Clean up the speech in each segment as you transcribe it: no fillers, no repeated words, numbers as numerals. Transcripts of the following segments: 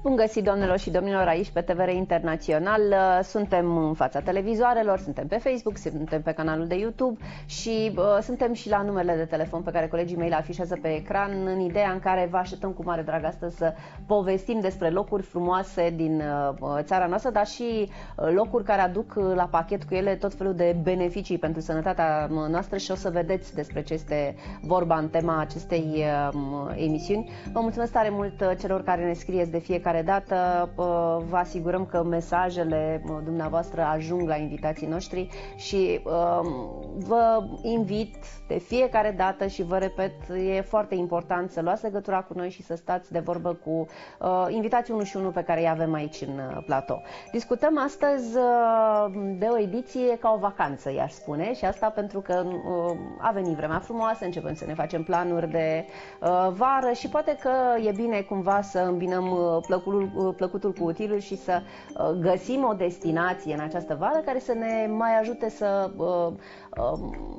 Bun găsit, doamnelor și domnilor, aici pe TVR Internațional. Suntem în fața televizoarelor, suntem pe Facebook, suntem pe canalul de YouTube și suntem și la numerele de telefon pe care colegii mei le afișează pe ecran, în ideea în care vă așteptăm cu mare drag astăzi să povestim despre locuri frumoase din țara noastră, dar și locuri care aduc la pachet cu ele tot felul de beneficii pentru sănătatea noastră și o să vedeți despre ce este vorba în tema acestei emisiuni. Vă mulțumesc tare mult celor care ne scrieți de fiecare dată. Vă asigurăm că mesajele dumneavoastră ajung la invitații noștri și vă invit de fiecare dată și vă repet, e foarte important să luați legătura cu noi și să stați de vorbă cu invitații unul și unul pe care îi avem aici în platou. Discutăm astăzi de o ediție ca o vacanță, i-aș spune, și asta pentru că a venit vremea frumoasă, începem să ne facem planuri de vară și poate că e bine cumva să îmbinăm plăcutul cu utilul și să găsim o destinație în această vară care să ne mai ajute să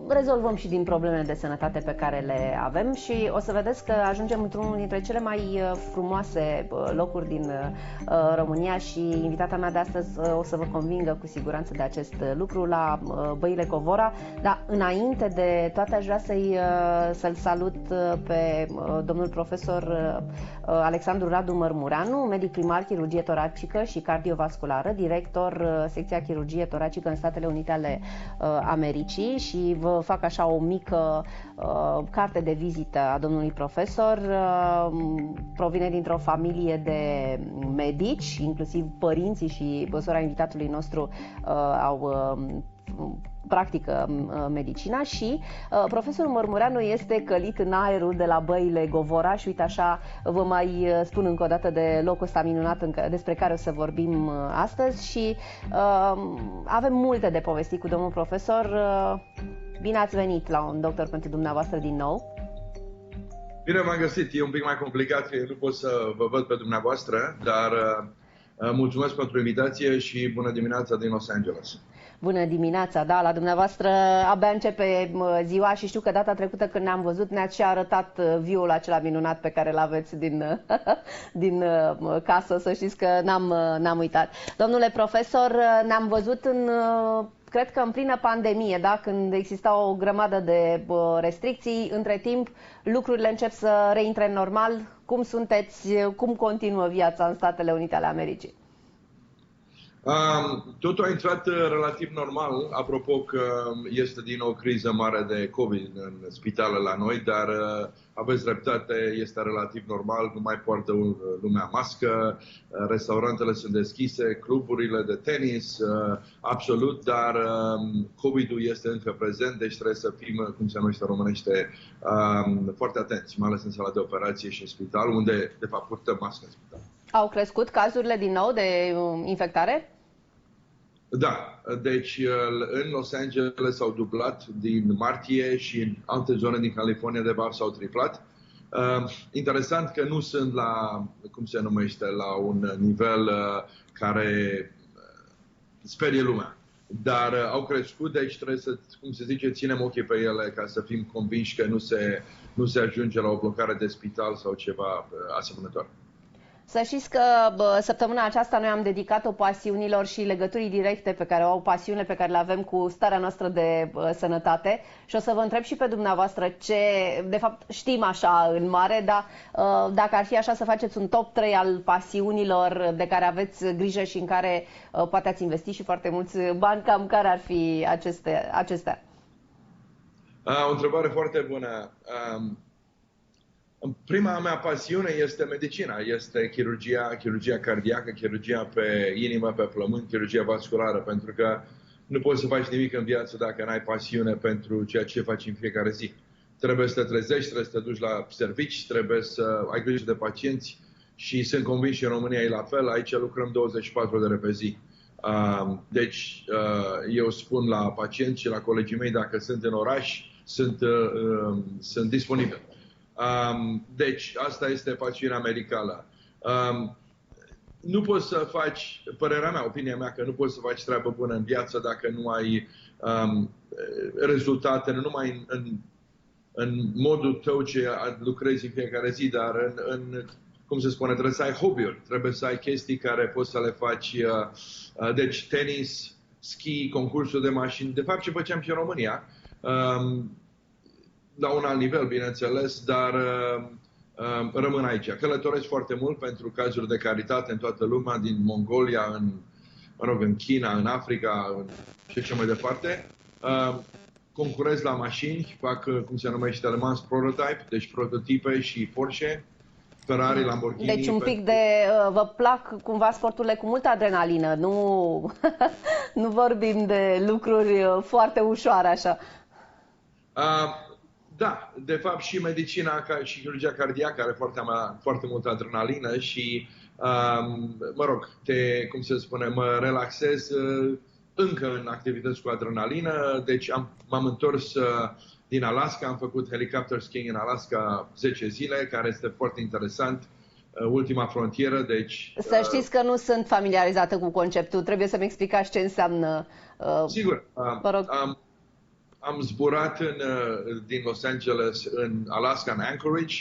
rezolvăm și din problemele de sănătate pe care le avem și o să vedeți că ajungem într-unul dintre cele mai frumoase locuri din România și invitata mea de astăzi o să vă convingă cu siguranță de acest lucru, la Băile Covora. Dar înainte de toate aș vrea să-l salut pe domnul profesor Alexandru Radu Mărmureanu, medic primar, chirurgie toracică și cardiovasculară, director secția chirurgie toracică în Statele Unite ale Americii, și vă fac așa o mică carte de vizită a domnului profesor. Provine dintr-o familie de medici, inclusiv părinții și sora invitatului nostru au practică medicina și profesorul Mărmureanu este călit în aerul de la Băile Covora și uite așa vă mai spun încă o dată de locul ăsta minunat despre care o să vorbim astăzi și avem multe de povestit cu domnul profesor. Bine ați venit la Un Doctor pentru dumneavoastră din nou. Bine v-am găsit, e un pic mai complicat că eu nu pot să vă văd pe dumneavoastră, dar mulțumesc pentru invitație și bună dimineața din Los Angeles. Bună dimineața, da, la dumneavoastră abia începe ziua și știu că data trecută când ne-am văzut ne-ați și arătat viul acela minunat pe care l-aveți din casă, să știți că n-am uitat. Domnule profesor, ne-am văzut cred că în plină pandemie, da? Când exista o grămadă de restricții, între timp lucrurile încep să reintre normal. Cum sunteți, cum continuă viața în Statele Unite ale Americii? Totul a intrat relativ normal, apropo că este din nou o criză mare de COVID în spitale la noi, dar aveți dreptate, este relativ normal, nu mai poartă lumea mască, restaurantele sunt deschise, cluburile de tenis, absolut, dar COVID-ul este încă prezent, deci trebuie să fim, cum se numește românește, foarte atenți, mai ales în sala de operație și în spital, unde de fapt purtăm mască în spital. Au crescut cazurile din nou de infectare? Da, deci în Los Angeles s-au dublat din martie și în alte zone din California de fapt s-au triplat. Interesant că nu sunt la, cum se numește, la un nivel care sperie lumea. Dar au crescut, deci trebuie să, cum se zice, ținem ochii pe ele ca să fim convinși că nu se ajunge la o blocare de spital sau ceva asemănător. Să știți că săptămâna aceasta noi am dedicat-o pasiunilor și legăturii directe pe care o au pasiunile pe care le avem cu starea noastră de sănătate și o să vă întreb și pe dumneavoastră ce, de fapt știm așa în mare, dar dacă ar fi așa să faceți un top 3 al pasiunilor de care aveți grijă și în care poate ați investit și foarte mulți bani, cam care ar fi acestea? O întrebare foarte bună. Prima mea pasiune este medicina, este chirurgia cardiacă, chirurgia pe inimă, pe plămâni, chirurgia vasculară, pentru că nu poți să faci nimic în viață dacă n-ai pasiune pentru ceea ce faci în fiecare zi. Trebuie să te trezești, trebuie să te duci la servici, trebuie să ai grijă de pacienți și sunt convins și în România e la fel, aici lucrăm 24 de ore pe zi. Deci eu spun la pacienți și la colegii mei, dacă sunt în oraș, sunt disponibili. Deci, asta este pasiunea medicală. Nu poți să faci, părerea mea, opinia mea, că nu poți să faci treabă bună în viață dacă nu ai rezultate, nu numai în modul tău ce lucrezi în fiecare zi, dar în cum se spune, trebuie să ai hobby-uri, trebuie să ai chestii care poți să le faci, deci tenis, ski, concursuri de mașini, de fapt ce făceam și în România, la un alt nivel, bineînțeles, dar rămân aici. Călătoresc foarte mult pentru cazuri de caritate în toată lumea, din Mongolia, în China, în Africa și așa mai departe. Concurez la mașini, fac, cum se numește, Le Mans Prototype, deci prototipe și Porsche, Ferrari, Lamborghini. Deci un pic de... vă plac cumva sporturile cu multă adrenalină, nu, nu vorbim de lucruri foarte ușoare așa. Da, de fapt și medicina și chirurgia cardiacă are foarte multă adrenalină și, mă rog, cum se spune, mă relaxez încă în activități cu adrenalină. Deci m-am întors din Alaska, am făcut helicopter skiing în Alaska 10 zile, care este foarte interesant. Ultima frontieră, deci... Să știți că nu sunt familiarizată cu conceptul, trebuie să-mi explicați ce înseamnă. Sigur, vă rog. Am zburat din Los Angeles în Alaska, în Anchorage.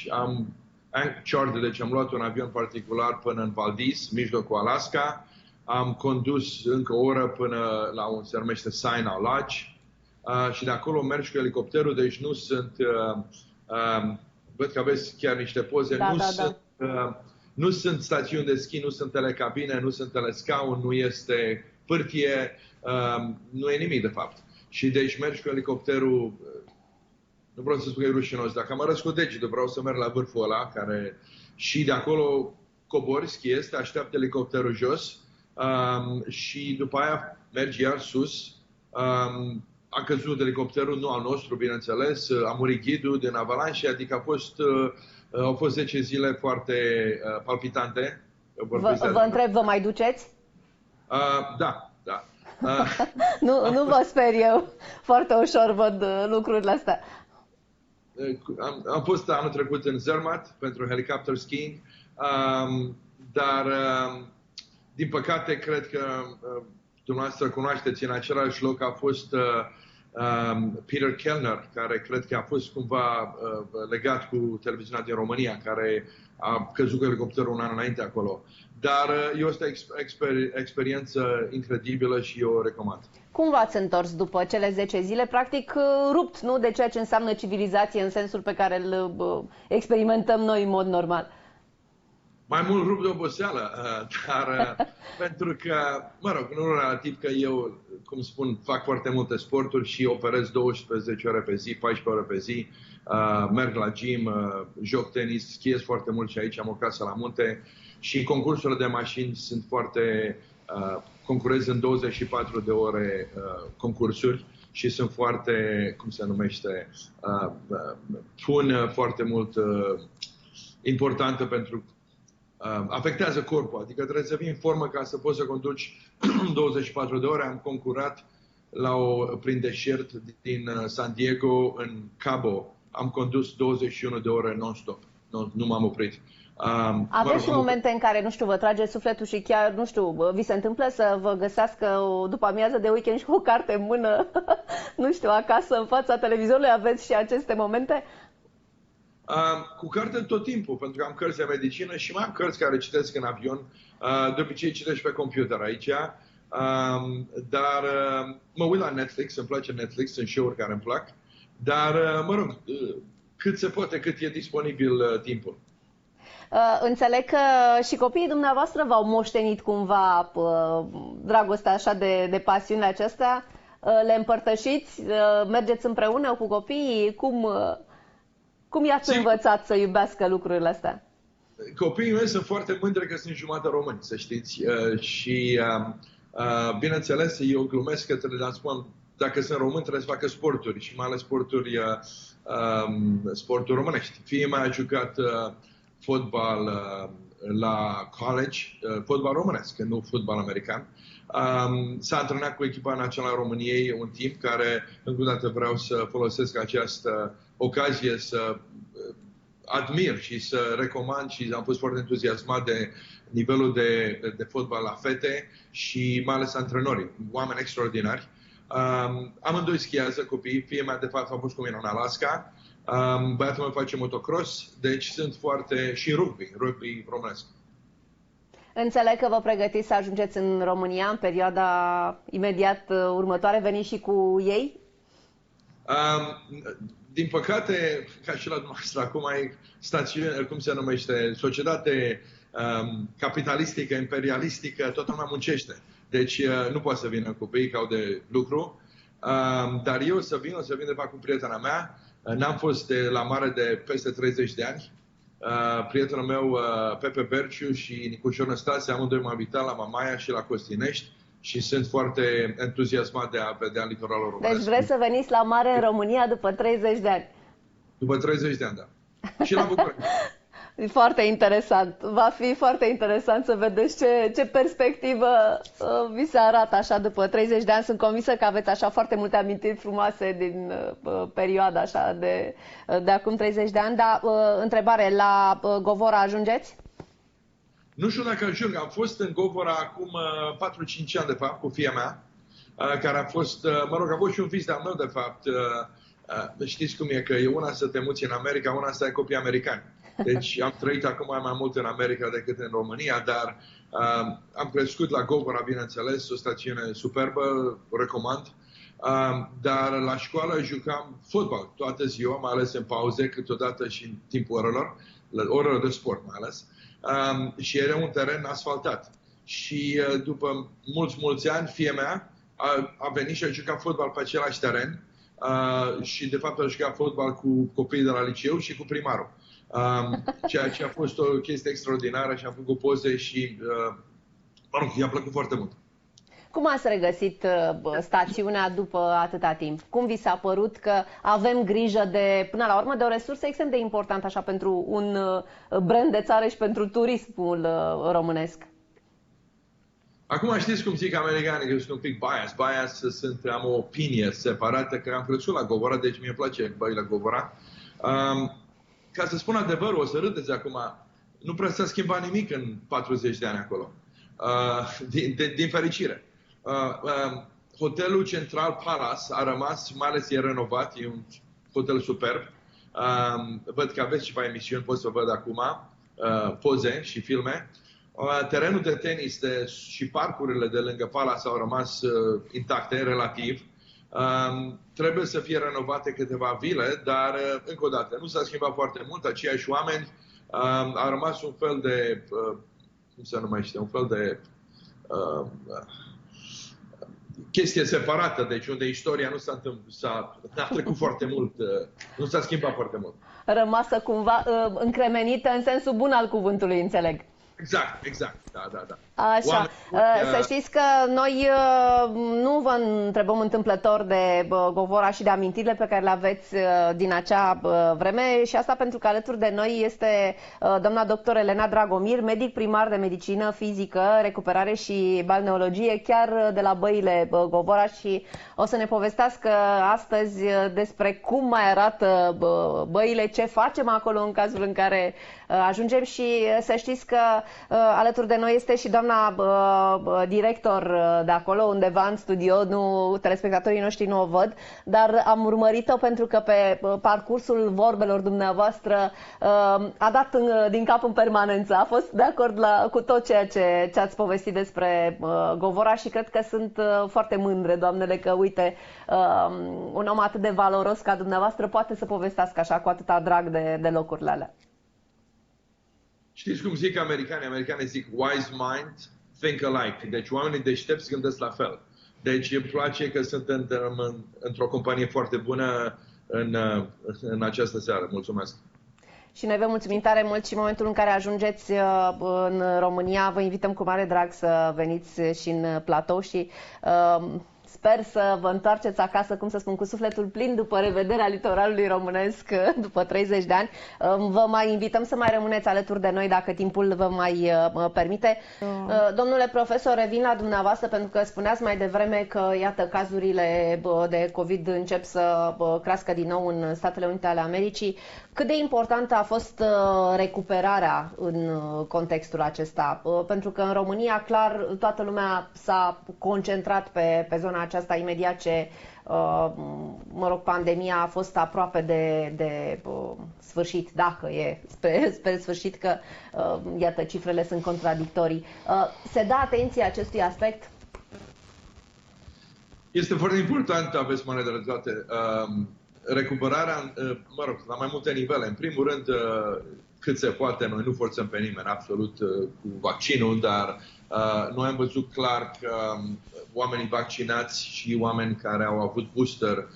Deci am luat un avion particular până în Valdez, mijlocul Alaska. Am condus încă o oră până la se numește Sinai Lodge. Și de acolo mergi cu elicopterul, deci nu sunt... văd că aveți chiar niște poze. Nu sunt stațiuni de schi, nu sunt telecabine, nu sunt telescaun, nu este pârtie, nu e nimic de fapt. Și deci mergi cu elicopterul, nu vreau să spun că e rușinos, dacă mă arăt cu degetul, vreau să merg la vârful ăla, și de acolo cobori, schiezi, te așteaptă elicopterul jos și după aia mergi iar sus. A căzut elicopterul, nu al nostru, bineînțeles, a murit ghidul din avalanșă, adică au fost 10 zile foarte palpitante. Vă întreb, vă mai duceți? Da. Nu vă sper eu. Foarte ușor văd lucrurile astea. Am fost anul trecut în Zermatt pentru helicopter skiing, dar din păcate cred că dumneavoastră cunoașteți, în același loc a fost Peter Kellner, care cred că a fost cumva legat cu televiziunea din România, care a căzut cu elicopterul un an înainte acolo. Dar este o experiență incredibilă și eu o recomand. Cum v-ați întors după cele 10 zile? Practic rupt, nu? De ceea ce înseamnă civilizație în sensul pe care îl experimentăm noi în mod normal. Mai mult rupt de oboseală, dar pentru că, mă rog, nu relativ că eu, cum spun, fac foarte multe sporturi și operez 12 ore pe zi, 14 ore pe zi, merg la gym, joc tenis, schiez foarte mult și aici am o casă la munte și concursurile de mașini sunt foarte... concurez în 24 de ore concursuri și sunt foarte, cum se numește, pun foarte mult importantă pentru afectează corpul, adică trebuie să fii în formă ca să poți să conduci 24 de ore. Am concurat prin deșert din San Diego în Cabo. Am condus 21 de ore non-stop. Nu m-am oprit. Aveți și momente în care, nu știu, vă trage sufletul și chiar, nu știu, vi se întâmplă să vă găsească o după amiază de weekend și cu o carte în mână, nu știu, acasă, în fața televizorului, aveți și aceste momente? Cu carte tot timpul, pentru că am cărți de medicină și mai am cărți care citesc în avion. De obicei citești pe computer aici, dar mă uit la Netflix, îmi place Netflix, sunt show-uri care îmi plac, dar, mă rog, cât se poate, cât e disponibil timpul. Înțeleg că și copiii dumneavoastră v-au moștenit cumva dragostea așa de pasiunea aceasta, le împărtășiți, mergeți împreună cu copiii, cum i-ați învățat să iubească lucrurile astea? Copiii mei sunt foarte mândri că sunt jumătate români, să știți. Și, bineînțeles, eu glumesc că le spun, dacă sunt români, trebuie să facă sporturi și mai ales sporturi românești. Fiii mei a jucat fotbal la college, fotbal românesc, nu fotbal american. S-a antrenat cu echipa națională a României un timp care, încă o dată, vreau să folosesc această ocazie să admir și să recomand și am fost foarte entuziasmat de nivelul de fotbal la fete și mai ales antrenorii, oameni extraordinari. Amândoi schiază copiii, fiii mea de fapt a fost cu mine în Alaska Băiatul meu face motocross, deci sunt foarte... și rugby românesc. Înțeleg că vă pregătiți să ajungeți în România în perioada imediat următoare. Veniți și cu ei? Din păcate, ca și la dumneavoastră, acum e stațiune, cum se numește, societate capitalistică, imperialistică, toată lumea muncește. Deci nu poate să vină copiii că au de lucru. Dar eu o să vin de fapt cu prietena mea. N-am fost la mare de peste 30 de ani. Prietenul meu, Pepe Berciu și Nicușor Năstase, amândoi m-au invitat la Mamaia și la Costinești și sunt foarte entuziasmat de a vedea litoralul românesc. Deci vreți să veniți la mare în România după 30 de ani? După 30 de ani, da. Și la București. Foarte interesant. Va fi foarte interesant să vedeți ce perspectivă vi se arată așa după 30 de ani. Sunt convinsă că aveți așa foarte multe amintiri frumoase din perioada așa de acum 30 de ani. Dar, întrebare, la Govora ajungeți? Nu știu dacă ajung. Am fost în Govora acum 4-5 ani, de fapt, cu fia mea, care a fost, mă rog, a fost și un vis de-al meu, de fapt. Știți cum e, că e una să te muți în America, una să ai copii americani. Deci am trăit acum mai mult în America decât în România, dar am crescut la Govora, bineînțeles, o stațiune superbă, o recomand. Dar la școală jucam fotbal toată ziua, mai ales în pauze, câteodată și în timpul orelor de sport mai ales. Și era un teren asfaltat. Și după mulți ani, fia mea a venit și a jucat fotbal pe același teren. Și de fapt a jucat fotbal cu copiii de la liceu și cu primarul. Ceea ce a fost o chestie extraordinară și am făcut poze și i-a plăcut foarte mult. Cum ați regăsit stațiunea după atâta timp? Cum vi s-a părut că avem grijă de, până la urmă, de o resursă extrem de importantă așa pentru un brand de țară și pentru turismul românesc? Acum știți cum zic americanii, că sunt un pic bias. Am o opinie separată, că am crescut la Govora, deci mi-e place la Govora. Ca să spun adevărul, o să râdeți acum, nu prea s-a schimbat nimic în 40 de ani acolo. Din fericire. Hotelul Central Palace a rămas, mai ales e renovat, e un hotel superb. Văd că aveți ceva emisiuni, pot să văd acum, poze și filme. Terenul de tenis și parcurile de lângă Palace au rămas intacte, relativ. Trebuie să fie renovate câteva vile, dar încă o dată, nu s-a schimbat foarte mult, aceiași oameni. A rămas un fel de, cum se numește, un fel de chestie separată, deci unde istoria nu n-a trecut foarte mult, nu s-a schimbat foarte mult. Rămasă cumva încremenită în sensul bun al cuvântului, înțeleg. Exact, da. Așa, să știți că noi nu vă întrebăm întâmplător de Govora și de amintirile pe care le aveți din acea vreme și asta pentru că alături de noi este doamna doctor Elena Dragomir, medic primar de medicină fizică, recuperare și balneologie, chiar de la Băile Govora și o să ne povestească astăzi despre cum mai arată băile, ce facem acolo în cazul în care ajungem și să știți că alături de noi este și doamna director de acolo, undeva în studio, nu, telespectatorii noștri nu o văd, dar am urmărit-o pentru că pe parcursul vorbelor dumneavoastră a dat din cap în permanență. A fost de acord cu tot ceea ce ați povestit despre Govora și cred că sunt foarte mândre, doamnele, că uite, un om atât de valoros ca dumneavoastră poate să povestească așa cu atâta drag de locurile alea. Știți cum zic americanii? Americanii zic wise mind, think alike. Deci oamenii deștepți gândesc la fel. Deci îmi place că suntem într-o companie foarte bună în această seară. Mulțumesc! Și noi vă mulțumim tare mult și în momentul în care ajungeți în România, vă invităm cu mare drag să veniți și în platou și sper să vă întoarceți acasă, cum să spun, cu sufletul plin după revederea litoralului românesc după 30 de ani. Vă mai invităm să mai rămâneți alături de noi dacă timpul vă mai permite. Domnule profesor, revin la dumneavoastră pentru că spuneați mai devreme că, iată, cazurile de COVID încep să crească din nou în Statele Unite ale Americii. Cât de importantă a fost recuperarea în contextul acesta? Pentru că în România, clar, toată lumea s-a concentrat pe zona aceasta imediat ce pandemia a fost aproape de sfârșit, dacă e spre sfârșit, că iată, cifrele sunt contradictorii. Se dă atenție acestui aspect? Este foarte important, aveți mare dreptate. Recuperarea, la mai multe nivele. În primul rând, cât se poate, noi nu forțăm pe nimeni absolut cu vaccinul, dar noi am văzut clar că oamenii vaccinați și oameni care au avut booster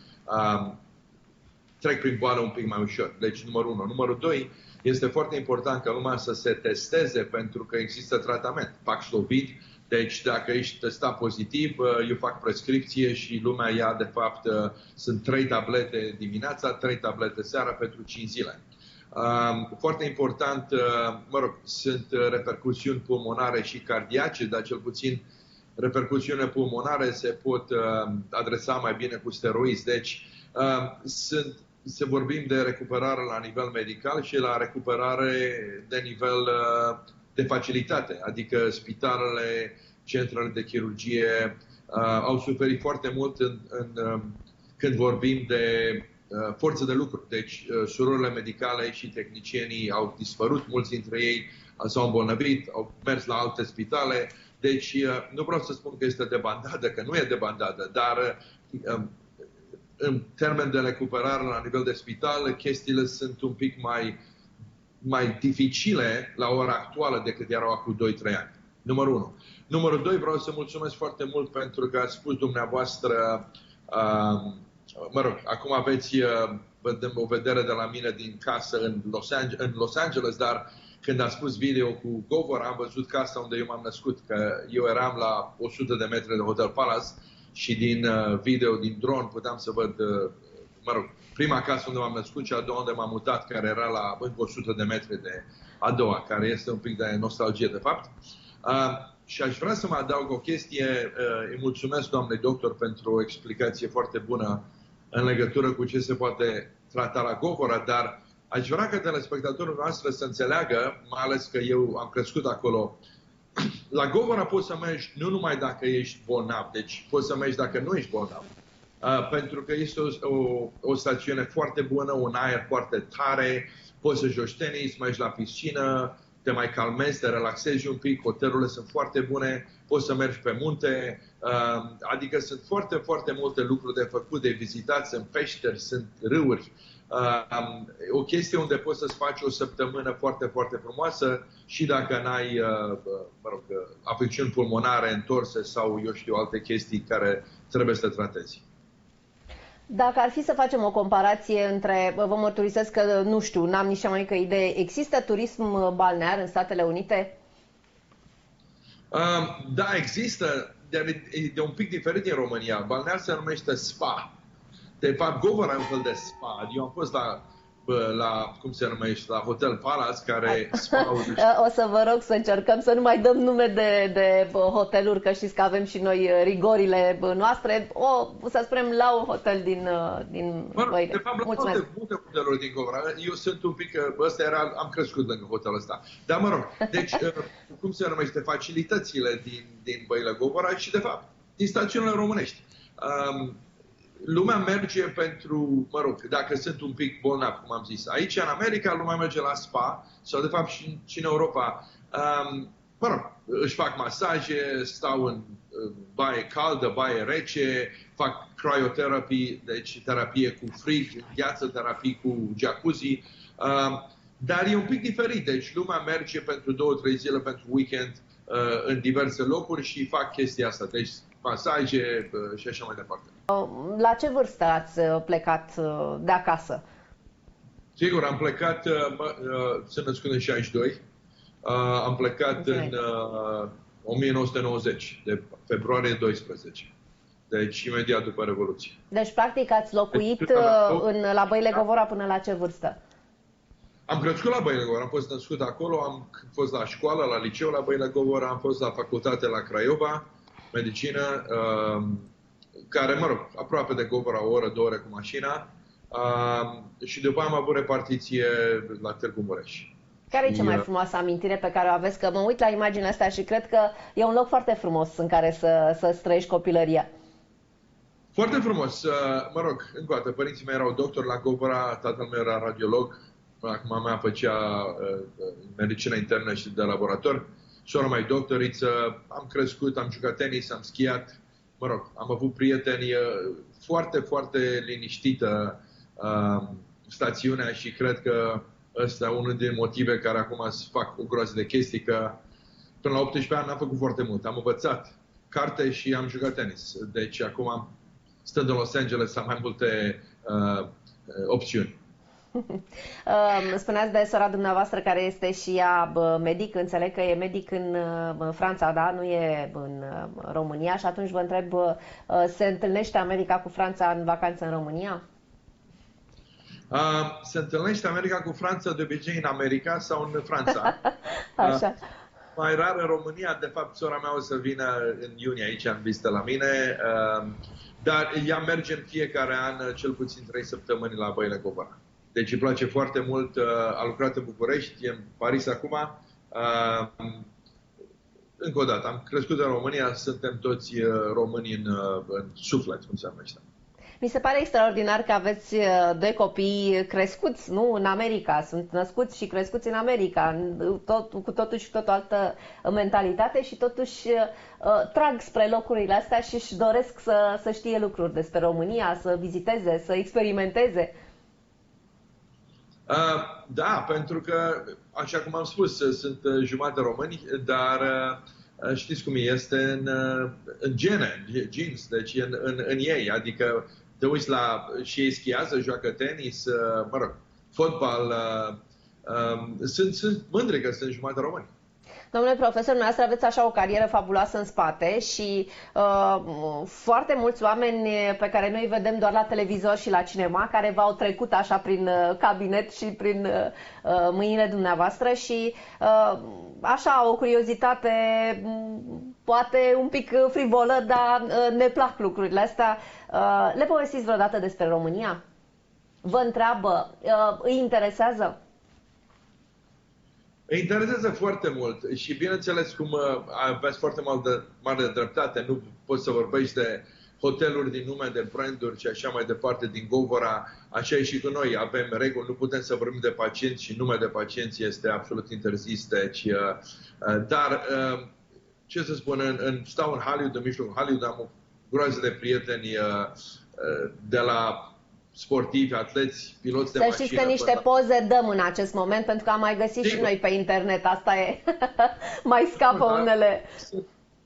trec prin boală un pic mai ușor. Deci, numărul 1. Numărul 2, este foarte important ca lumea să se testeze pentru că există tratament. Paxlovid. Deci, dacă ești testat pozitiv, eu fac prescripție și lumea ia, de fapt, sunt 3 tablete dimineața, 3 tablete seara pentru 5 zile. Foarte important, sunt repercusiuni pulmonare și cardiace, dar cel puțin repercusiunile pulmonare se pot adresa mai bine cu steroizi. Deci, se vorbim de recuperare la nivel medical și la recuperare de nivel de facilitate, adică spitalele, centrele de chirurgie au suferit foarte mult când vorbim de forță de lucru. Deci surorile medicale și tehnicienii au dispărut, mulți dintre ei s-au îmbolnăvit, au mers la alte spitale. Deci nu vreau să spun că este debandadă, că nu e debandadă, dar în termen de recuperare la nivel de spital, chestiile sunt un pic mai dificile la ora actuală decât erau acum 2-3 ani. Numărul 1. Numărul 2, vreau să mulțumesc foarte mult pentru că ați spus dumneavoastră, acum aveți o vedere de la mine din casă în Los Angeles, dar când a spus video cu Govora, am văzut casa unde eu m-am născut, că eu eram la 100 de metri de Hotel Palace și din video, din drone, puteam să văd, prima casă unde m-am născut și a doua unde m-am mutat, care era la încă 100 de metri de a doua, care este un pic de nostalgie, de fapt. Și aș vrea să mă adaug o chestie. Îi mulțumesc, doamnei doctor, pentru o explicație foarte bună în legătură cu ce se poate trata la Govora, dar aș vrea ca telespectatorul noastră să înțeleagă, mai ales că eu am crescut acolo, la Govora poți să mergi nu numai dacă ești bolnav, deci poți să mergi dacă nu ești bolnav. Pentru că este o stațiune foarte bună, un aer foarte tare, poți să joci tenis, mergi la piscină, te mai calmezi, te relaxezi un pic, hotelurile sunt foarte bune, poți să mergi pe munte, adică sunt foarte, foarte multe lucruri de făcut, de vizitat, sunt peșteri, sunt râuri. O chestie unde poți să-ți faci o săptămână foarte, foarte frumoasă și dacă n-ai afecțiuni pulmonare întorse sau, eu știu, alte chestii care trebuie să tratezi. Dacă ar fi să facem o comparație între, vă mărturisesc că nu știu, n-am nici cea mai mică idee, există turism balnear în Statele Unite? Da, există, dar e un pic diferit din România. Balnear se numește spa. De fapt, Govora e un fel de spa. Eu am fost la cum se numește, la Hotel Palace, care O să vă rog să încercăm să nu mai dăm nume de hoteluri, că știți că avem și noi rigorile noastre. Să spunem la un hotel din de fapt, la multe hoteluri din Govora. Eu sunt un pic, am crescut lângă hotelul ăsta. Dar mă rog, deci, cum se numește, facilitățile din Băile Govora și, de fapt, din stațiunile românești. Lumea merge pentru, dacă sunt un pic bolnav, cum am zis. Aici, în America, lumea merge la spa, sau de fapt și în Europa. Își fac masaje, stau în baie caldă, baie rece, fac cryoterapie, deci terapie cu frig, gheață, terapie cu jacuzzi. Dar e un pic diferit, deci lumea merge pentru 2-3 zile, pentru weekend, în diverse locuri și fac chestia asta. Deci masaje și așa mai departe. La ce vârstă ați plecat de acasă? Sigur, am plecat, sunt născut în 62, am plecat în 1990, de februarie 12, deci imediat după Revoluție. Deci, practic, ați locuit la Băile Govora până la ce vârstă? Am crescut la Băile Govora, am fost născut acolo, am fost la școală, la liceu la Băile Govora, am fost la facultate la Craiova, medicină, care, aproape de Govora, o oră, 2 ore cu mașina. Și după am avut repartiție la Târgu Mureș. Care e cea mai frumoasă amintire pe care o aveți? Că mă uit la imaginea asta și cred că e un loc foarte frumos în care să trăiești copilăria. Foarte frumos. Mă rog, încă o dată, părinții mei erau doctori la Govora, tatăl meu era radiolog, acum mea făcea medicină internă și de laborator, sora mai doctoriță, am crescut, am jucat tenis, am schiat, mă rog, am avut prieteni, foarte, foarte liniștită stațiunea și cred că ăsta e unul din motive care acum fac o groază de chestii, că până la 18 ani n-am făcut foarte mult. Am învățat carte și am jucat tenis. Deci acum, stând în Los Angeles, am mai multe opțiuni. Spuneați de sora dumneavoastră care este și ea medic, înțeleg că e medic în Franța, da? Nu e în România și atunci vă întreb, se întâlnește America cu Franța în vacanță în România? Se întâlnește America cu Franța de obicei în America sau în Franța. Așa. Mai rar în România, de fapt sora mea o să vină în iunie aici în vizită la mine, dar ea merge în fiecare an cel puțin 3 săptămâni la Băile Govora. Deci îi place foarte mult, a lucrat în București, e în Paris acum. Încă o dată, am crescut în România, suntem toți români în suflet, cum se numește. Mi se pare extraordinar că aveți doi copii crescuți, nu, în America. Sunt născuți și crescuți în America, cu totul și totul altă mentalitate și totuși trag spre locurile astea și își doresc să știe lucruri despre România, să viziteze, să experimenteze. Da, pentru că, așa cum am spus, sunt jumătate români, dar știți cum este în gene, genes, deci în ei, adică te uiți la și ei schiază, joacă tenis, mă rog, fotbal, sunt mândri că sunt jumătate români. Domnule profesor, dumneavoastră aveți așa o carieră fabuloasă în spate și foarte mulți oameni pe care noi îi vedem doar la televizor și la cinema, care v-au trecut așa prin cabinet și prin mâinile dumneavoastră și așa o curiozitate poate un pic frivolă, dar ne plac lucrurile astea. Le povestiți vreodată despre România? Vă întreabă? Îi interesează? Îi interesează foarte mult și bineînțeles cum aveți foarte mare dreptate, nu poți să vorbești de hoteluri din nume, de branduri și așa mai departe din Govora, așa e și cu noi, avem reguli, nu putem să vorbim de pacienți și nume de pacienți este absolut interzis, deci, dar ce să spun, stau în Hollywood, în mijlocul Hollywood, am o groază de prieteni de la sportivi, atleți, piloți de mașină. Să știți că niște poze dăm în acest moment, pentru că am mai găsit și noi pe internet. Asta e. Mai scapă unele.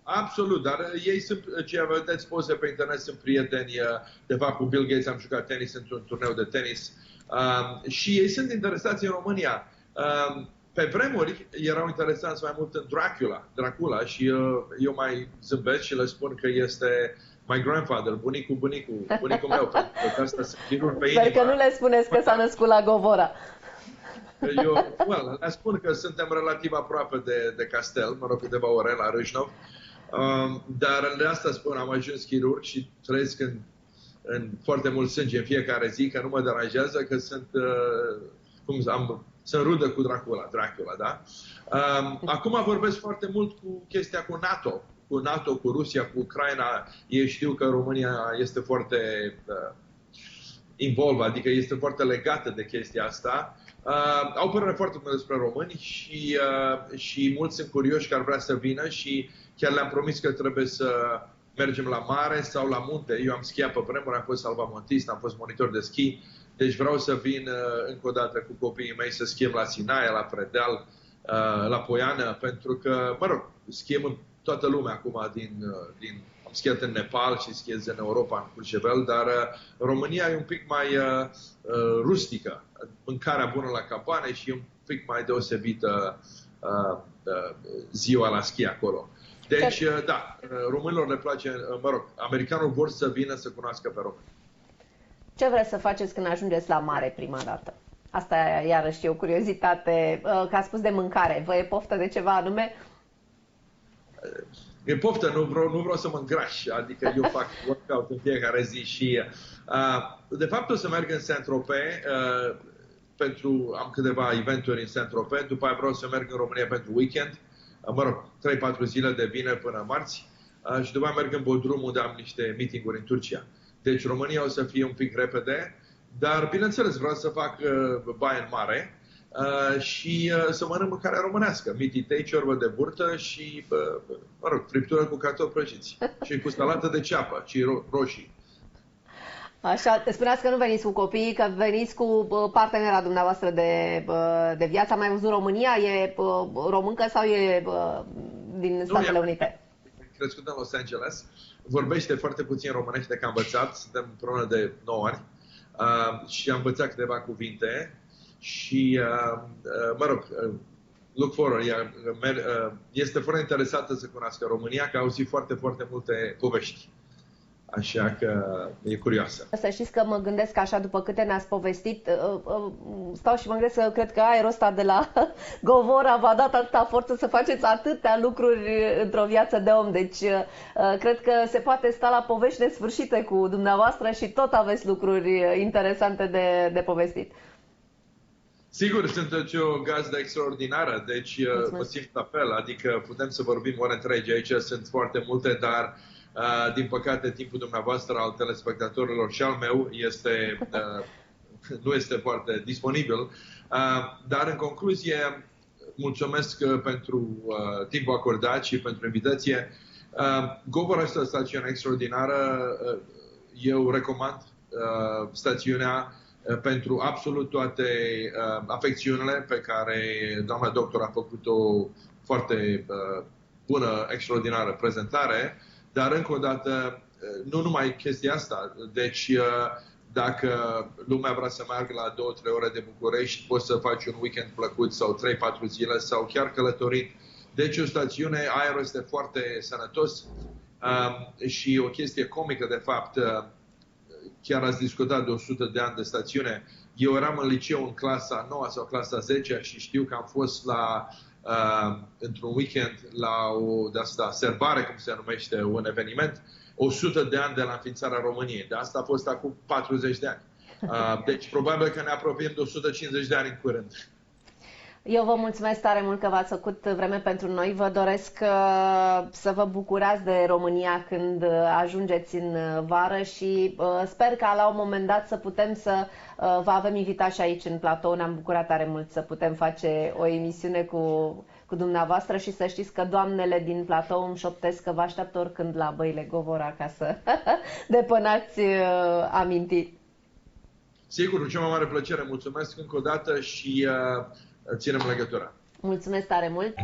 Absolut, dar ei sunt, ce vedeți poze pe internet, sunt prieteni. De fapt, cu Bill Gates am jucat tenis într-un turneu de tenis. Și ei sunt interesați în România. Pe vremuri erau interesați mai mult în Dracula și eu mai zâmbesc și le spun că este my grandfather, bunicul meu, pentru că asta sunt chirurg pe inimă. Sper că nu le spuneți că s-a născut la Govora. Le spun că suntem relativ aproape de castel, mă rog, câteva ore la Râșnov, dar de asta spun, am ajuns chirurg și trăiesc în foarte mult sânge în fiecare zi, că nu mă deranjează, că sunt rudă cu Dracula, da? Acum vorbesc foarte mult cu chestia cu NATO, cu Rusia, cu Ucraina. Ei știu că România este foarte involvă, adică este foarte legată de chestia asta. Au părere foarte bună despre români și mulți sunt curioși că ar vrea să vină și chiar le-am promis că trebuie să mergem la mare sau la munte. Eu am schiat pe vremuri, am fost salvamontist, am fost monitor de schi, deci vreau să vin încă o dată cu copiii mei să schiem la Sinaia, la Predeal, la Poiană, pentru că, mă rog, schiem în toată lumea acum am schiat în Nepal și schiez în Europa, în Courchevel, dar România e un pic mai rustică. Mâncarea bună la cabane și e un pic mai deosebită ziua la schi acolo. Deci, da, românilor le place, mă rog, americanul vor să vină să cunoască pe români. Ce vreți să faceți când ajungeți la mare prima dată? Asta iarăși e o curiozitate. Că ați spus de mâncare. Vă e poftă de ceva anume? E poftă, nu vreau să mă îngraș, adică eu fac workout în fiecare zi și de fapt o să merg în Saint-Tropez, am câteva eventuri în Saint-Tropez, după aia vreau să merg în România pentru weekend, mă rog, 3-4 zile de vineri până marți și după aia merg în Bodrum unde am niște meeting-uri în Turcia. Deci România o să fie un pic repede, dar bineînțeles vreau să fac baie în mare și să mănânc mâncarea românească. Mititei, ciorbă de burtă și, mă rog, friptură cu cartofi prăjiți și cu salată de ceapă și roșii. Așa, spuneați că nu veniți cu copiii, că veniți cu partenera dumneavoastră de viață. Am mai văzut România? E româncă sau e din Statele Unite? Crescut în Los Angeles. Vorbește foarte puțin românește, că am învățat. Suntem împreună de 9 ani și am învățat câteva cuvinte. Și, mă rog, look forward. Este foarte interesată să cunoască România, că a auzit foarte, foarte multe povești. Așa că e curioasă. Să știți că mă gândesc așa, după câte ne-ați povestit, stau și mă gândesc că cred că aerul ăsta de la Govora v-a dat atâta forță să faceți atâtea lucruri într-o viață de om. Deci cred că se poate sta la povești nesfârșite cu dumneavoastră și tot aveți lucruri interesante de povestit. Sigur, sunteți o gazdă extraordinară, deci mă simt la fel, adică putem să vorbim ore întregi, aici sunt foarte multe, dar din păcate timpul dumneavoastră al telespectatorilor și al meu nu este foarte disponibil, dar în concluzie mulțumesc pentru timpul acordat și pentru invitație. Govora este o stațiune extraordinară, eu recomand stațiunea pentru absolut toate afecțiunile pe care doamna doctor a făcut o foarte bună, extraordinară prezentare, dar încă o dată, nu numai chestia asta. Deci, dacă lumea vrea să meargă la 2-3 ore de București, poți să faci un weekend plăcut sau 3-4 zile sau chiar călătorit. Deci o stațiune, aerul este foarte sănătos și o chestie comică, de fapt, chiar ați discutat de 100 de ani de stațiune. Eu eram în liceu în clasa 9 sau clasa 10 și știu că am fost într-un weekend la o de-asta serbare, cum se numește, un eveniment, 100 de ani de la înființarea României. De asta a fost acum 40 de ani. Deci probabil că ne apropiem de 150 de ani în curând. Eu vă mulțumesc tare mult că v-ați făcut vreme pentru noi. Vă doresc să vă bucurați de România când ajungeți în vară și sper că la un moment dat să putem să vă avem invitați și aici în platou. Ne-am bucurat tare mult să putem face o emisiune cu dumneavoastră și să știți că doamnele din platou îmi șoptesc că vă așteaptă oricând la Băile Govora ca să depănați amintiri. Sigur, cu cea mai mare plăcere. Mulțumesc încă o dată și ținem legătura. Mulțumesc tare mult!